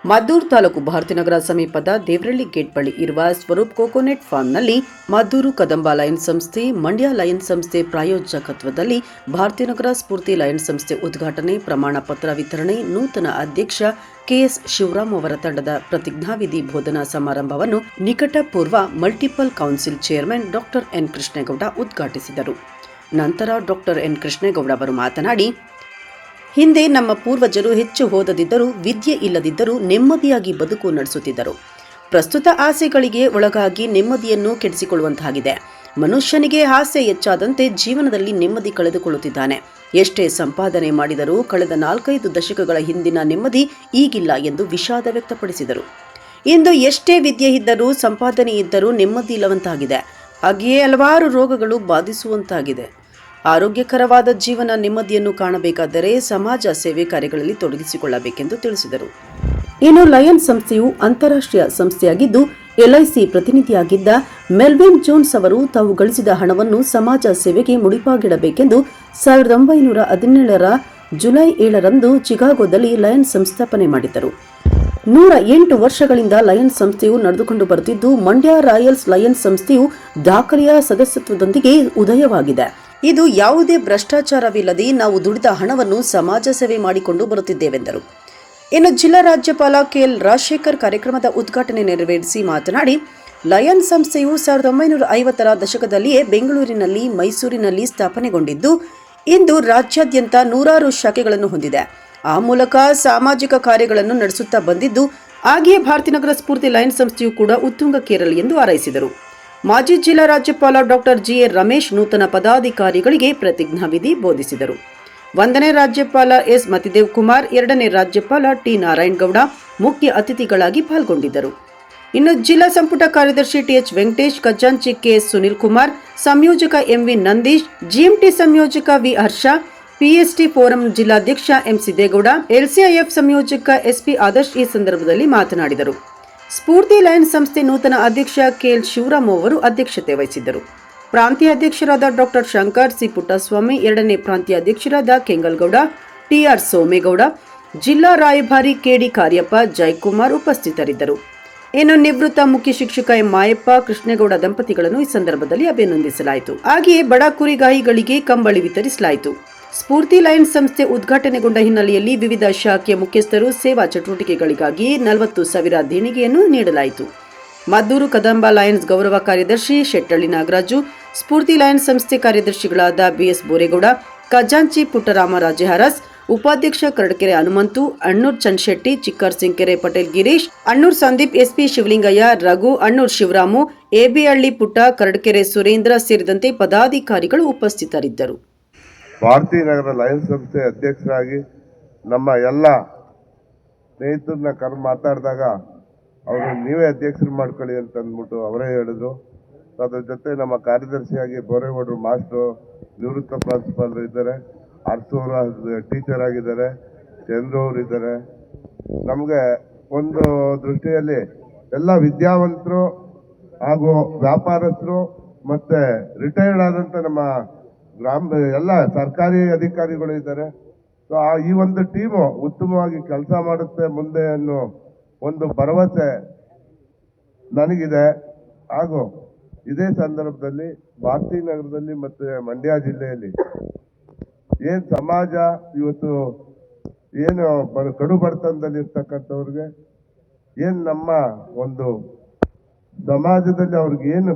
ಮದ್ದೂರು ತಾಲೂಕು ಭಾರತೀನಗರ ಸಮೀಪದ ದೇವರಳ್ಳಿ ಗೇಟ್ ಬಳಿ ಇರುವ ಸ್ವರೂಪ್ ಕೋಕೋನೆಟ್ ಫಾರ್ಮ್ನಲ್ಲಿ ಮದ್ದೂರು ಕದಂಬ ಲಯನ್ಸ್ ಸಂಸ್ಥೆ, ಮಂಡ್ಯ ಲಯನ್ಸ್ ಸಂಸ್ಥೆ ಪ್ರಾಯೋಜಕತ್ವದಲ್ಲಿ ಭಾರತೀನಗರ ಸ್ಫೂರ್ತಿ ಲಯನ್ಸ್ ಸಂಸ್ಥೆ ಉದ್ಘಾಟನೆ, ಪ್ರಮಾಣ ಪತ್ರ ವಿತರಣೆ, ನೂತನ ಅಧ್ಯಕ್ಷ ಕೆಎಸ್ ಶಿವರಾಮ್ ಅವರ ತಂಡದ ಪ್ರತಿಜ್ಞಾವಿಧಿ ಬೋಧನಾ ಸಮಾರಂಭವನ್ನು ನಿಕಟಪೂರ್ವ multiple council chairman doctor N Krishnegowda ಉದ್ಘಾಟಿಸಿದರು. ನಂತರ ಡಾಕ್ಟರ್ ಎನ್ ಕೃಷ್ಣೇಗೌಡ ಅವರು ಮಾತನಾಡಿ, ಹಿಂದೆ ನಮ್ಮ ಪೂರ್ವಜರು ಹೆಚ್ಚು ಓದದಿದ್ದರೂ, ವಿದ್ಯೆ ಇಲ್ಲದಿದ್ದರೂ ನೆಮ್ಮದಿಯಾಗಿ ಬದುಕು ನಡೆಸುತ್ತಿದ್ದರು. ಪ್ರಸ್ತುತ ಆಸೆಗಳಿಗೆ ಒಳಗಾಗಿ ನೆಮ್ಮದಿಯನ್ನು ಕೆಡಿಸಿಕೊಳ್ಳುವಂತಾಗಿದೆ. ಮನುಷ್ಯನಿಗೆ ಆಸೆ ಹೆಚ್ಚಾದಂತೆ ಜೀವನದಲ್ಲಿ ನೆಮ್ಮದಿ ಕಳೆದುಕೊಳ್ಳುತ್ತಿದ್ದಾನೆ. ಎಷ್ಟೇ ಸಂಪಾದನೆ ಮಾಡಿದರೂ ಕಳೆದ 4-5 ದಶಕಗಳ ಹಿಂದಿನ ನೆಮ್ಮದಿ ಈಗಿಲ್ಲ ಎಂದು ವಿಷಾದ ವ್ಯಕ್ತಪಡಿಸಿದರು. ಇಂದು ಎಷ್ಟೇ ವಿದ್ಯೆ ಇದ್ದರೂ, ಸಂಪಾದನೆ ಇದ್ದರೂ ನೆಮ್ಮದಿ ಇಲ್ಲವಂತಾಗಿದೆ. ಹಾಗೆಯೇ ಹಲವಾರು ರೋಗಗಳು ಬಾಧಿಸುವಂತಾಗಿದೆ. ಆರೋಗ್ಯಕರವಾದ ಜೀವನ ನೆಮ್ಮದಿಯನ್ನು ಕಾಣಬೇಕಾದರೆ ಸಮಾಜ ಸೇವೆ ಕಾರ್ಯಗಳಲ್ಲಿ ತೊಡಗಿಸಿಕೊಳ್ಳಬೇಕೆಂದು ತಿಳಿಸಿದರು. ಇನ್ನು ಲಯನ್ ಸಂಸ್ಥೆಯು ಅಂತಾರಾಷ್ಟ್ರೀಯ ಸಂಸ್ಥೆಯಾಗಿದ್ದು, LIC ಪ್ರತಿನಿಧಿಯಾಗಿದ್ದ ಮೆಲ್ವಿನ್ ಜೋನ್ಸ್ ಅವರು ತಾವು ಗಳಿಸಿದ ಹಣವನ್ನು ಸಮಾಜ ಸೇವೆಗೆ ಮುಡಿಪಾಗಿಡಬೇಕೆಂದು 1917ರ ಜುಲೈ 7ರಂದು ಚಿಕಾಗೋದಲ್ಲಿ ಲಯನ್ ಸಂಸ್ಥಾಪನೆ ಮಾಡಿದ್ದರು. 108 ವರ್ಷಗಳಿಂದ ಲಯನ್ ಸಂಸ್ಥೆಯು ನಡೆದುಕೊಂಡು ಬರುತ್ತಿದ್ದು, ಮಂಡ್ಯ ರಾಯಲ್ಸ್ ಲಯನ್ ಸಂಸ್ಥೆಯು ದಾಖಲೆಯ ಸದಸ್ಯತ್ವದೊಂದಿಗೆ ಉದಯವಾಗಿದೆ. ಇದು ಯಾವುದೇ ಭ್ರಷ್ಟಾಚಾರವಿಲ್ಲದೆ ನಾವು ದುಡಿದ ಹಣವನ್ನು ಸಮಾಜ ಸೇವೆ ಮಾಡಿಕೊಂಡು ಬರುತ್ತಿದ್ದೇವೆಂದರು. ಇನ್ನು ಜಿಲ್ಲಾ ರಾಜ್ಯಪಾಲ KL ರಾಜಶೇಖರ್ ಕಾರ್ಯಕ್ರಮದ ಉದ್ಘಾಟನೆ ನೆರವೇರಿಸಿ ಮಾತನಾಡಿ, ಲಯನ್ ಸಂಸ್ಥೆಯು 1950ರ ದಶಕದಲ್ಲಿಯೇ ಬೆಂಗಳೂರಿನಲ್ಲಿ, ಮೈಸೂರಿನಲ್ಲಿ ಸ್ಥಾಪನೆಗೊಂಡಿದ್ದು, ಇಂದು ರಾಜ್ಯಾದ್ಯಂತ 100 ಶಾಖೆಗಳನ್ನು ಹೊಂದಿದೆ. ಆ ಮೂಲಕ ಸಾಮಾಜಿಕ ಕಾರ್ಯಗಳನ್ನು ನಡೆಸುತ್ತಾ ಬಂದಿದ್ದು, ಹಾಗೆಯೇ ಭಾರತೀನಗರ ಸ್ಫೂರ್ತಿ ಲಯನ್ ಸಂಸ್ಥೆಯು ಕೂಡ ಉತ್ತುಂಗಕ್ಕೇರಲಿ ಎಂದು ಹಾರೈಸಿದರು. ಮಾಜಿ ಜಿಲ್ಲಾ ರಾಜ್ಯಪಾಲ ಡಾಕ್ಟರ್ GA ರಮೇಶ್ ನೂತನ ಪದಾಧಿಕಾರಿಗಳಿಗೆ ಪ್ರತಿಜ್ಞಾವಿಧಿ ಬೋಧಿಸಿದರು. 1ನೇ ರಾಜ್ಯಪಾಲ S ಮತಿದೇವ್ ಕುಮಾರ್, 2ನೇ ರಾಜ್ಯಪಾಲ T ನಾರಾಯಣಗೌಡ ಮುಖ್ಯ ಅತಿಥಿಗಳಾಗಿ ಪಾಲ್ಗೊಂಡಿದ್ದರು. ಇನ್ನು ಜಿಲ್ಲಾ ಸಂಪುಟ ಕಾರ್ಯದರ್ಶಿ TH ವೆಂಕಟೇಶ್, ಖಜಾಂಚಿ KS ಸುನಿಲ್ ಕುಮಾರ್, ಸಂಯೋಜಕ MV ನಂದೀಶ್, GMT ಸಂಯೋಜಕ V ಹರ್ಷ, PST ಫೋರಂ ಜಿಲ್ಲಾಧ್ಯಕ್ಷ M ಸಿದ್ದೇಗೌಡ, LCIF ಸಂಯೋಜಕ SP ಆದರ್ಶ್ ಈ ಸಂದರ್ಭದಲ್ಲಿ ಮಾತನಾಡಿದರು. ಸ್ಫೂರ್ತಿ ಲಯನ್ಸ್ ಸಂಸ್ಥೆ ನೂತನ ಅಧ್ಯಕ್ಷ KL ಶಿವರಾಮ್ ಅವರು ಅಧ್ಯಕ್ಷತೆ ವಹಿಸಿದ್ದರು. ಪ್ರಾಂತೀಯ ಅಧ್ಯಕ್ಷರಾದ ಡಾಕ್ಟರ್ ಶಂಕರ್ C ಪುಟ್ಟಸ್ವಾಮಿ, 2ನೇ ಪ್ರಾಂತೀಯ ಅಧ್ಯಕ್ಷರಾದ ಕೆಂಗಲ್ಗೌಡ TR ಸೋಮೇಗೌಡ, ಜಿಲ್ಲಾ ರಾಯಭಾರಿ KD ಕಾರ್ಯಪ್ಪ, ಜಯಕುಮಾರ್ ಉಪಸ್ಥಿತರಿದ್ದರು. ಇನ್ನು ನಿವೃತ್ತ ಮುಖ್ಯ ಶಿಕ್ಷಕ M ಮಾಯಪ್ಪ, ಕೃಷ್ಣೇಗೌಡ ದಂಪತಿಗಳನ್ನು ಈ ಸಂದರ್ಭದಲ್ಲಿ ಅಭಿನಂದಿಸಲಾಯಿತು. ಹಾಗೆಯೇ ಬಡ ಕುರಿಗಾಯಿಗಳಿಗೆ ಕಂಬಳಿ ವಿತರಿಸಲಾಯಿತು. ಸ್ಫೂರ್ತಿ ಲಯನ್ಸ್ ಸಂಸ್ಥೆ ಉದ್ಘಾಟನೆಗೊಂಡ ಹಿನ್ನೆಲೆಯಲ್ಲಿ ವಿವಿಧ ಶಾಖೆಯ ಮುಖ್ಯಸ್ಥರು ಸೇವಾ ಚಟುವಟಿಕೆಗಳಿಗಾಗಿ 40,000 ದೇಣಿಗೆಯನ್ನು ನೀಡಲಾಯಿತು. ಮದ್ದೂರು ಕದಂಬ ಲಯನ್ಸ್ ಗೌರವ ಕಾರ್ಯದರ್ಶಿ ಶೆಟ್ಟಳ್ಳಿ ನಾಗರಾಜು, ಸ್ಫೂರ್ತಿ ಲಯನ್ಸ್ ಸಂಸ್ಥೆ ಕಾರ್ಯದರ್ಶಿಗಳಾದ BS ಬೋರೇಗೌಡ, ಖಜಾಂಚಿ ಪುಟ್ಟರಾಮ ರಾಜೆಹರಸ್, ಉಪಾಧ್ಯಕ್ಷ ಕರಡಕೆರೆ ಹನುಮಂತು, ಅಣ್ಣೂರ್ ಚಂದ್ಶೆಟ್ಟಿ, ಚಿಕ್ಕರ್ಸಿಂಕೆರೆ ಪಟೇಲ್ ಗಿರೀಶ್, ಅಣ್ಣೂರ್ ಸಂದೀಪ್, SP ಶಿವಲಿಂಗಯ್ಯ, ರಘು, ಅಣ್ಣೂರ್ ಶಿವರಾಮು, AB ಹಳ್ಳಿ ಪುಟ್ಟ, ಕರಡಕೆರೆ ಸುರೇಂದ್ರ ಸೇರಿದಂತೆ ಪದಾಧಿಕಾರಿಗಳು ಉಪಸ್ಥಿತರಿದ್ದರು. ಭಾರತೀನಗರ ಲಯನ್ಸ್ ಸಂಸ್ಥೆ ಅಧ್ಯಕ್ಷರಾಗಿ ನಮ್ಮ ಎಲ್ಲ ಸ್ನೇಹಿತರನ್ನ ಮಾತಾಡಿದಾಗ ಅವರು ನೀವೇ ಅಧ್ಯಕ್ಷರು ಮಾಡ್ಕೊಳ್ಳಿ ಅಂತ ಅಂದ್ಬಿಟ್ಟು ಅವರೇ ಹೇಳಿದ್ರು. ಅದ್ರ ಜೊತೆ ನಮ್ಮ ಕಾರ್ಯದರ್ಶಿಯಾಗಿ ಬೋರೇಗೌಡರು ಮಾಸ್ಟ್ರು, ನಿವೃತ್ತ ಪ್ರಾಂಶುಪಾಲರು ಇದ್ದಾರೆ, ಅರ್ಸೂರು ಟೀಚರ್ ಆಗಿದ್ದಾರೆ, ಚಂದ್ರು ಅವರು ಇದ್ದಾರೆ. ನಮಗೆ ಒಂದು ದೃಷ್ಟಿಯಲ್ಲಿ ಎಲ್ಲ ವಿದ್ಯಾವಂತರು ಹಾಗೂ ವ್ಯಾಪಾರಸ್ಥರು ಮತ್ತೆ ರಿಟೈರ್ಡ್ ಆದಂಥ ನಮ್ಮ ಎಲ್ಲ ಸರ್ಕಾರಿ ಅಧಿಕಾರಿಗಳು ಇದ್ದಾರೆ. ಸೊ ಈ ಒಂದು ಟೀಮು ಉತ್ತಮವಾಗಿ ಕೆಲಸ ಮಾಡುತ್ತೆ ಮುಂದೆ ಅನ್ನೋ ಒಂದು ಭರವಸೆ ನನಗಿದೆ. ಹಾಗೂ ಇದೇ ಸಂದರ್ಭದಲ್ಲಿ ಭಾರತೀನಗರದಲ್ಲಿ ಮತ್ತು ಮಂಡ್ಯ ಜಿಲ್ಲೆಯಲ್ಲಿ ಏನು ಸಮಾಜ ಇವತ್ತು ಏನು ಕಡು ಬಡತನದಲ್ಲಿ ಇರ್ತಕ್ಕಂಥವ್ರಿಗೆ ಏನು ನಮ್ಮ ಒಂದು ಸಮಾಜದಲ್ಲಿ ಅವ್ರಿಗೆ ಏನು